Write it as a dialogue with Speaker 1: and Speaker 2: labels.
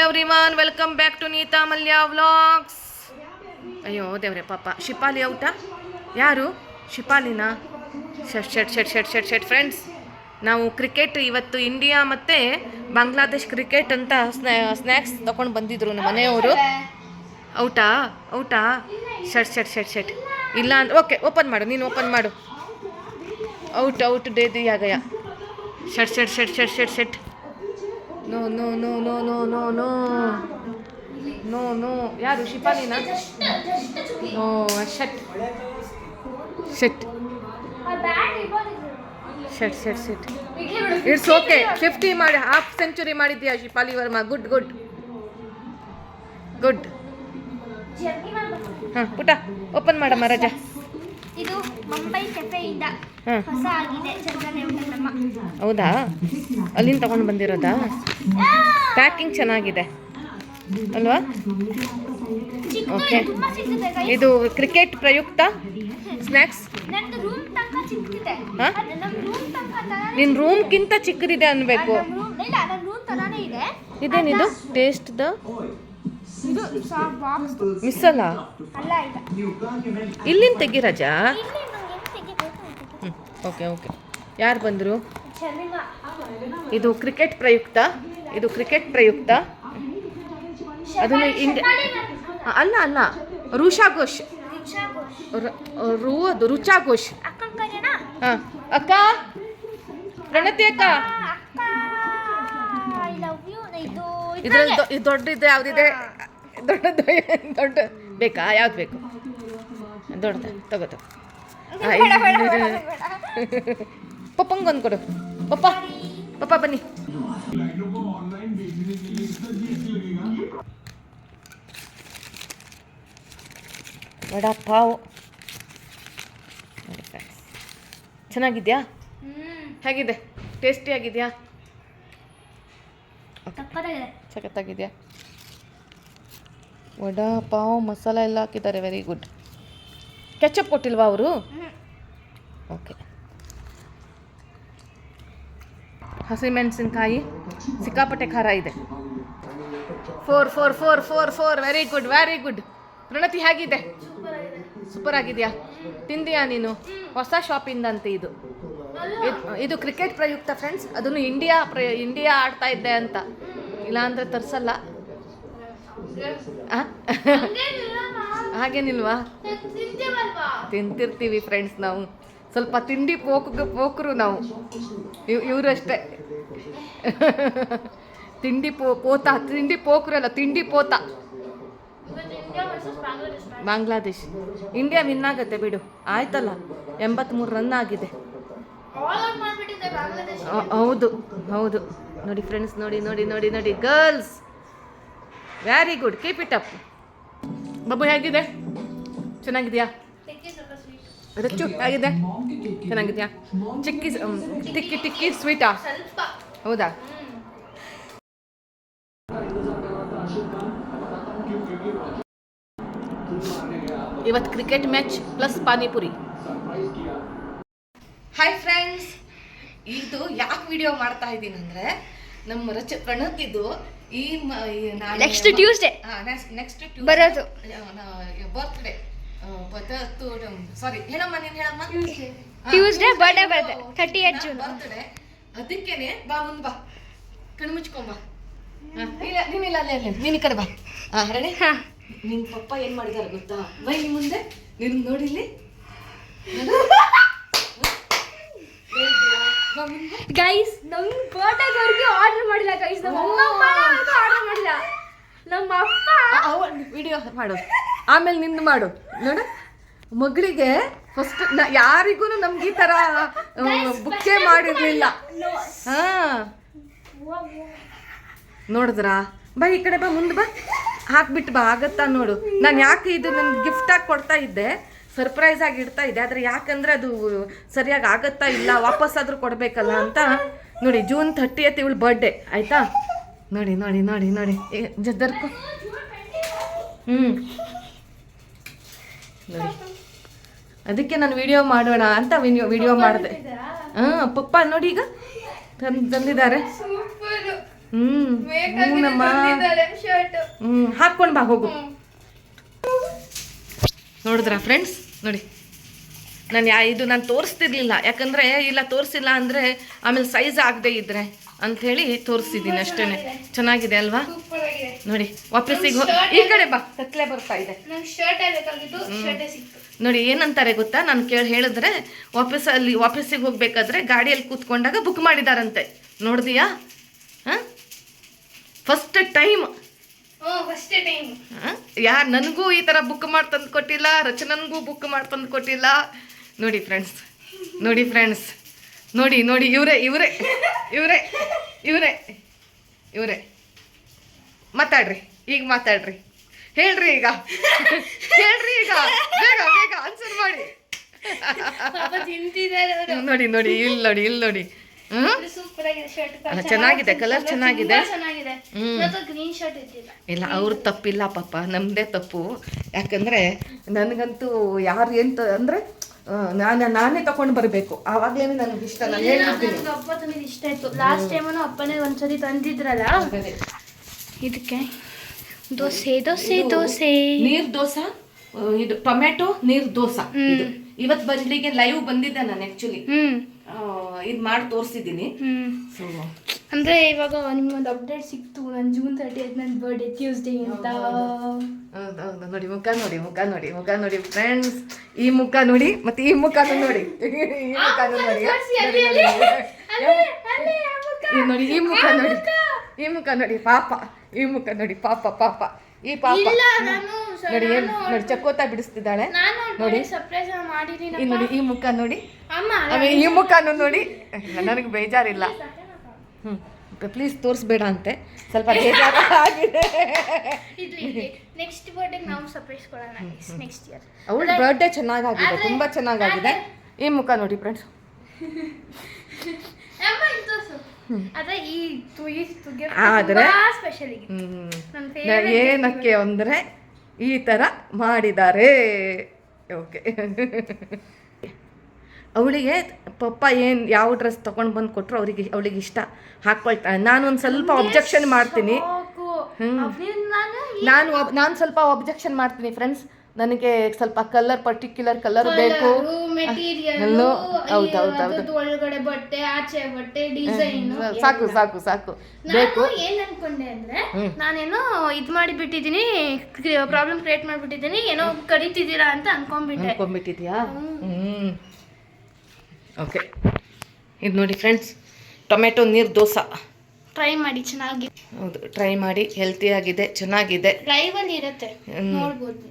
Speaker 1: Everyone welcome back to Neeta Malya vlogs. ಅಯ್ಯೋ ದೇವ್ರೆ ಪಾಪ ಶಿಪಾಲಿ ಔಟ. ಯಾರು ಶಿಪಾಲಿನಾ? ಶಟ್ ಫ್ರೆಂಡ್ಸ್, ನಾವು ಕ್ರಿಕೆಟ್ ಇವತ್ತು ಇಂಡಿಯಾ ಮತ್ತು ಬಾಂಗ್ಲಾದೇಶ್ ಕ್ರಿಕೆಟ್ ಅಂತ ಸ್ನ್ಯಾಕ್ಸ್ ತೊಗೊಂಡು ಬಂದಿದ್ರು ನಮ್ಮ ಮನೆಯವರು. ಔಟಾ ಶಟ್ ಇಲ್ಲ ಅಂದ್ರೆ ಓಕೆ, ಓಪನ್ ಮಾಡು, ನೀನು ಓಪನ್ ಮಾಡು. ಔಟ್ ಡೇ ದಿಯಾಗಯ. ಶಟ್ ನೋ ಯಾರು ಶಿಪಾಲಿನಾ? No shut it's okay. 50 ಮಾಡಿ ಹಾಫ್ ಸೆಂಚುರಿ ಮಾಡಿದ್ಯಾ ಶಿಪಾಲಿ ವರ್ಮಾ. ಗುಡ್ ಹಾಂ ಪುಟ ಓಪನ್ ಮಾಡಮ್ಮ ರಜಾ.
Speaker 2: ಇದು ಮುಂಬೈ ಕೆಫೆಯಿಂದ ಹೊಸ ಆಗಿದೆ ಚಂದನೆ ಊಟದಮ್ಮ.
Speaker 1: ಹೌದಾ, ಅಲ್ಲಿಂದ ತಗೊಂಡು ಬಂದಿರೋದಾ? ಪ್ಯಾಕಿಂಗ್ ಚೆನ್ನಾಗಿದೆ ಅಲ್ವಾ? ಓಕೆ, ಇದು ಕ್ರಿಕೆಟ್ ಪ್ರಯುಕ್ತ ಸ್ನ್ಯಾಕ್ಸ್. ನಿನ್ನ ರೂಮ್ಗಿಂತ ಚಿಕ್ಕದಿದೆ ಅನ್ಬೇಕು. ಇದೇನಿದು ಟೇಸ್ಟ್ ಮಿಸ್ ಅಲ್ಲ? ಇಲ್ಲಿಂದ ತೆಗಿ ರಜಾ. ಓಕೆ ಯಾರು ಬಂದರು? ಇದು ಕ್ರಿಕೆಟ್ ಪ್ರಯುಕ್ತ ಅದನ್ನು ಅಲ್ಲ ರುಷಾ ಘೋಷ್. ಅದು ರುಚಾ ಘೋಷ್. ಹಾಂ ಅಕ್ಕ, ಪ್ರಣತಿ ಅಕ್ಕ. ಇದ್ರಲ್ಲಿ ದೊಡ್ಡದು ಯಾವುದಿದೆ? ದೊಡ್ಡ ಬೇಕಾ? ಯಾವ್ದು ಬೇಕು? ದೊಡ್ಡದ ತಗೋ. ಪಪ್ಪಂಗೊಂದು ಕೊಡು. ಪಪ್ಪ ಬನ್ನಿ. ವಡಾ ಪಾವ್ ಚೆನ್ನಾಗಿದ್ಯಾ? ಹೇಗಿದೆ? ಟೇಸ್ಟಿ ಆಗಿದೆಯಾ? ಸಖತ್ತಾಗಿದೆಯಾ? ವಡಾ ಪಾವ್ ಮಸಾಲ ಎಲ್ಲ ಹಾಕಿದ್ದಾರೆ. Very good. ಕೆಚಪ್ ಕೊಟ್ಟಿಲ್ವಾ ಅವರು? ಓಕೆ. ಹಸಿಮೆಣಸಿನ್ಕಾಯಿ ಸಿಕ್ಕಾಪಟ್ಟೆ ಖಾರ ಇದೆ. 4 ವೆರಿ ಗುಡ್. ಪ್ರಣತಿ ಹೇಗಿದೆ? ಸೂಪರ್ ಆಗಿದೆಯಾ? ತಿಂದಿಯಾ ನೀನು? ಹೊಸ ಶಾಪಿಂದ ಅಂತ ಇದು ಕ್ರಿಕೆಟ್ ಪ್ರಯುಕ್ತ ಫ್ರೆಂಡ್ಸ್. ಅದನ್ನು ಇಂಡಿಯಾ ಆಡ್ತಾ ಇದ್ದೆ ಅಂತ, ಇಲ್ಲಾಂದರೆ ತರಿಸಲ್ಲ. ಹಾಗೇನಿಲ್ವಾ? ತಿಂತಿರ್ತೀವಿ ಫ್ರೆಂಡ್ಸ್ ನಾವು. ಸ್ವಲ್ಪ ತಿಂಡಿ ಪೋಕರು ನಾವು. ಇವರು ಅಷ್ಟೇ ತಿಂಡಿ ಪೋಕರು ಅಲ್ಲ, ತಿಂಡಿ ಪೋತ. ಬಾಂಗ್ಲಾದೇಶ್ ಇಂಡಿಯಾ ವಿನ್ ಆಗತ್ತೆ ಬಿಡು. ಆಯ್ತಲ್ಲ, 83 ರನ್ ಆಗಿದೆ. ಹೌದು ನೋಡಿ ಫ್ರೆಂಡ್ಸ್, ನೋಡಿ girls. Very good, keep it up. Babu ಹೇಗಿದೆ? ಚೆನ್ನಾಗಿದೆಯಾ? ರಚ್ಚು ಹೇಗಿದೆ? ಚೆನ್ನಾಗಿದೆಯಾ? ಟಿಕ್ಕಿ ಸ್ವೀಟಾ? ಹೌದಾ? ಇವತ್ತು cricket match plus panipuri. Hi friends, ಇದು ಯಾಕೆ ವಿಡಿಯೋ ಮಾಡ್ತಾ ಇದ್ದೀನಿ ಅಂದರೆ, ನಮ್ಮ ಪ್ರಣತಿದ್ದು
Speaker 2: ನೆಕ್ಸ್ಟ್ ಟ್ಯೂಸ್ಡೇ ಬರೋದು
Speaker 1: ಬರ್ತ್ಡೇ. ಸಾರಿ ಹೇಳಮ್ಮ, ನೀನು ಹೇಳಮ್ಮ.
Speaker 2: ಟ್ಯೂಸ್ಡೇ ಬರ್ಡೇ ಬರುತ್ತೆ, 30th ಜೂನ್
Speaker 1: ಬರ್ತ್ಡೇ. ಅದಕ್ಕೇನೆ ಬಾ, ಮುಂದೆ ಬಾ, ಕಣ್ಣು ಮುಚ್ಕೊಂಬಾ. ನೀನಿಲ್ಲ ಅಲ್ಲೇ ನೀನು ಈ ಕಡೆ ಬಾ. ರೆಡಿ? ನಿನ್ನ ಪಪ್ಪ ಏನು ಮಾಡಿದಾರೆ ಗೊತ್ತಾ? ಬೈ ನಿಮ್ಮ ಮುಂದೆ, ನೀನು ನೋಡಿಲ್ಲಿ.
Speaker 2: ಗೈಸ್, ನಮ್ಮ ಬರ್ಡೇವರೆಗೂ ಆರ್ಡರ್ ಮಾಡಿಲ್ಲ ಗೈಸ್. ನಮ್ಮ ಅಮ್ಮ ಆರ್ಡರ್ ಮಾಡಿಲ್ಲ. ನಮ್ಮ ಅಪ್ಪ
Speaker 1: ವಿಡಿಯೋ ಮಾಡು, ಆಮೇಲೆ ನಿಂದು ಮಾಡು. ನೋಡು, ಮಗಳಿಗೆ ಫಸ್ಟ್ ಯಾರಿಗೂ ನಮ್ಗೆ ಈ ಥರ ಬುಕ್ಕೆ ಮಾಡಿರಲಿಲ್ಲ. ಹಾಂ, ನೋಡಿದ್ರಾ? ಬಾ ಈ ಕಡೆ ಬಾ, ಮುಂದೆ ಬಾ, ಹಾಕ್ಬಿಟ್ಟು ಬಾ. ಆಗತ್ತಾ ನೋಡು. ನಾನು ಯಾಕೆ ಇದು ನನಗೆ ಗಿಫ್ಟಾಗಿ ಕೊಡ್ತಾ ಇದ್ದೆ, ಸರ್ಪ್ರೈಸ್ ಆಗಿ ಇಡ್ತಾ ಇದ್ದೆ. ಆದರೆ ಯಾಕಂದರೆ ಅದು ಸರಿಯಾಗಿ ಆಗತ್ತಾ ಇಲ್ಲ, ವಾಪಸ್ಸಾದರೂ ಕೊಡಬೇಕಲ್ಲ ಅಂತ. ನೋಡಿ, ಜೂನ್ 30th ಇವಳು ಬರ್ಡೇ, ಆಯಿತಾ? ನೋಡಿ ಜದ್ದರ್ಕು. ನೋಡಿ, ಅದಕ್ಕೆ ನಾನು ವಿಡಿಯೋ ಮಾಡೋಣ ಅಂತ ವಿಡಿಯೋ ಮಾಡಿದೆ. ಪಪ್ಪ ನೋಡಿ ಈಗ ತಂದಿದ್ದಾರೆ. ಹೂನಮ್ಮ. ಹಾಕ್ಕೊಂಡು ಬಾ ಹೋಗು. ನೋಡಿದ್ರಾ ಫ್ರೆಂಡ್ಸ್, ನೋಡಿ ನಾನು ಇದು ನಾನು ತೋರಿಸ್ತಿರ್ಲಿಲ್ಲ, ಯಾಕಂದರೆ ಇಲ್ಲ ತೋರಿಸಿಲ್ಲ ಅಂದರೆ ಆಮೇಲೆ ಸೈಜ್ ಆಗದೆ ಇದ್ರೆ ಅಂಥೇಳಿ ತೋರಿಸಿದ್ದೀನಿ ಅಷ್ಟೇ. ಚೆನ್ನಾಗಿದೆ ಅಲ್ವಾ? ನೋಡಿ ವಾಪಸ್ಸಿಗೆ ಈ ಕಡೆ ಬಾ, ಕತ್ಲೆ ಬರ್ತಾ ಇದೆ. ನೋಡಿ ಏನಂತಾರೆ ಗೊತ್ತಾ, ನಾನು ಹೇಳಿದ್ರೆ ವಾಪಸ್ಸಿಗೆ ಹೋಗ್ಬೇಕಾದ್ರೆ ಗಾಡಿಯಲ್ಲಿ ಕೂತ್ಕೊಂಡಾಗ ಬುಕ್ ಮಾಡಿದಾರಂತೆ. ನೋಡಿದೀಯಾ? ಹಾಂ, ಫಸ್ಟ್ ಟೈಮ್ ಯಾರು ನನಗೂ ಈ ಥರ ಬುಕ್ ಮಾಡಿ ತಂದು ಕೊಟ್ಟಿಲ್ಲ, ರಚನನ್ಗೂ ಬುಕ್ ಮಾಡಿ ತಂದು ಕೊಟ್ಟಿಲ್ಲ. ನೋಡಿ ಫ್ರೆಂಡ್ಸ್, ನೋಡಿ ಇವರೇ ಮಾತಾಡ್ರಿ, ಈಗ ಮಾತಾಡ್ರಿ, ಹೇಳ್ರಿ ಈಗ ಬೇಗ ಆನ್ಸರ್ ಮಾಡಿ. ನೋಡಿ ಇಲ್ಲಿ ನೋಡಿ ಚೆನ್ನಾಗಿದೆ, ಕಲರ್ ಚೆನ್ನಾಗಿದೆ. ಇಲ್ಲ ಅವ್ರ ತಪ್ಪಿಲ್ಲ ಪಾಪ, ನಮ್ದೇ ತಪ್ಪು. ಯಾಕಂದ್ರೆ ನನಗಂತೂ ಯಾರು ಅಂದರೆ ನಾನೇ ತಗೊಂಡು ಬರಬೇಕು, ಆವಾಗ್ಲೇನೆ ನನಗೆ ಇಷ್ಟ. ನಾನು ಹೇಳಿದ್ದೀನಿ
Speaker 2: ಇಷ್ಟ ಆಯ್ತು. ಲಾಸ್ಟ್ ಟೈಮನು ಅಪ್ಪನೇ ಒಂದ್ಸರಿ ತಂದಿದ್ರಲ್ಲ, ಇದಕ್ಕೆ ದೋಸೆ
Speaker 1: ನೀರ್ ದೋಸೆ, ಇದು ಟೊಮೆಟೊ ನೀರ್ ದೋಸೆ. ಇವತ್ತು ಬರಲಿಗೆ ಲೈವ್ ಬಂದಿದ್ದೆ ನಾನು ಆಕ್ಚುಲಿ, ಇದು ಮಾಡಿ ತೋರಿಸಿದ್ದೀನಿ. ಸೊ
Speaker 2: ಅಂದ್ರೆ ಇವಾಗ ನಿಮ್ಗೊಂದು ಅಪ್ಡೇಟ್ ಸಿಕ್ತು, ನನ್ನ June 30th ನನ್ನ ಬರ್ಡೇ ಟ್ಯೂಸ್ಡೇ ಅಂತ.
Speaker 1: ಹೌದೌದು, ನೋಡಿ ಮುಖ ನೋಡಿ ಫ್ರೆಂಡ್ಸ್, ಈ ಮುಖ ನೋಡಿ, ಮತ್ತೆ ಈ ಮುಖನೂ ನೋಡಿ, ನೋಡಿ ಈ ಮುಖ ನೋಡಿ ಪಾಪ, ಈ ಮುಖ ನೋಡಿ ಪಾಪ ಈ ಪಾಪ ನೋಡಿ ನೋಡಿ ಚಕ್ಕೋತ ಬಿಡಿಸ್ತಿದ್ದಾಳೆ ನೋಡಿ. ನೋಡಿ ಈ ಮುಖ ನೋಡಿ, ಆಮೇಲೆ ಈ ಮುಖನೂ ನೋಡಿ. ನನಗೆ ಬೇಜಾರಿಲ್ಲ, ಪ್ಲೀಸ್ ತೋರಿಸ್ಬೇಡ ಅಂತೆ, ಸ್ವಲ್ಪ ಬೇಜಾರಾಗಿದೆ.
Speaker 2: ನೆಕ್ಸ್ಟ್ ಬರ್ಡೇ ನಾವು ಸರ್ಪ್ರೈಸ್ ಕೊಡೋಣ ನೆಕ್ಸ್ಟ್ ಇಯರ್.
Speaker 1: ಅವಳ ಬರ್ಡೇ ಚೆನ್ನಾಗಾಗಿದೆ, ತುಂಬಾ ಚೆನ್ನಾಗಾಗಿದೆ. ಈ ಮುಖ ನೋಡಿ ಫ್ರೆಂಡ್ಸ್. ಆದರೆ ಏನಕ್ಕೆ ಅಂದರೆ ಈ ಥರ ಮಾಡಿದ್ದಾರೆ. ಓಕೆ, ಅವಳಿಗೆ ಪಪ್ಪ ಯಾವ ಡ್ರೆಸ್ ತೊಗೊಂಡು ಬಂದು ಕೊಟ್ಟರು ಅವಳಿಗೆ ಇಷ್ಟ ಹಾಕ್ಕೊಳ್ತಾಳೆ. ನಾನು ಒಂದು ಸ್ವಲ್ಪ ಒಬ್ಜೆಕ್ಷನ್ ಮಾಡ್ತೀನಿ. ನಾನು ಸ್ವಲ್ಪ ಒಬ್ಜೆಕ್ಷನ್ ಮಾಡ್ತೀನಿ ಫ್ರೆಂಡ್ಸ್. ನನಗೆ ಸ್ವಲ್ಪ ಪರ್ಟಿಕ್ಯುಲರ್ ಕಲರ್ ಬೇಕು. ಹೌದೌದು,
Speaker 2: ಒಳಗಡೆ ಬಟ್ಟೆ, ಆಚೆ ಬಟ್ಟೆ, ಡಿಸೈನ್
Speaker 1: ಸಾಕು ಬೇಕು.
Speaker 2: ಏನ್ ಅನ್ಕೊಂಡೆ ಅಂದ್ರೆ, ನಾನೇನೋ ಇದ್ ಮಾಡಿಬಿಟ್ಟಿದೀನಿ, ಪ್ರಾಬ್ಲಮ್ ಕ್ರಿಯೇಟ್ ಮಾಡ್ಬಿಟ್ಟಿದೀನಿ, ಏನೋ ಕರೀತಿದ್ದೀರಾ ಅಂತ
Speaker 1: ಅನ್ಕೊಂಡ್ಬಿಟ್ಟಿದ್ಯಾ? ಓಕೆ, ಇದು ನೋಡಿ ಫ್ರೆಂಡ್ಸ್, ಟೊಮೆಟೊ ನೀರು ದೋಸೆ
Speaker 2: ಟ್ರೈ ಮಾಡಿ, ಚೆನ್ನಾಗಿ.
Speaker 1: ಹೌದು, ಟ್ರೈ ಮಾಡಿ, ಹೆಲ್ತಿಯಾಗಿದೆ, ಚೆನ್ನಾಗಿದೆ.
Speaker 2: ಲೈವ್ ಅಲ್ಲಿ ಇರುತ್ತೆ, ನೋಡ್ಬೋದು.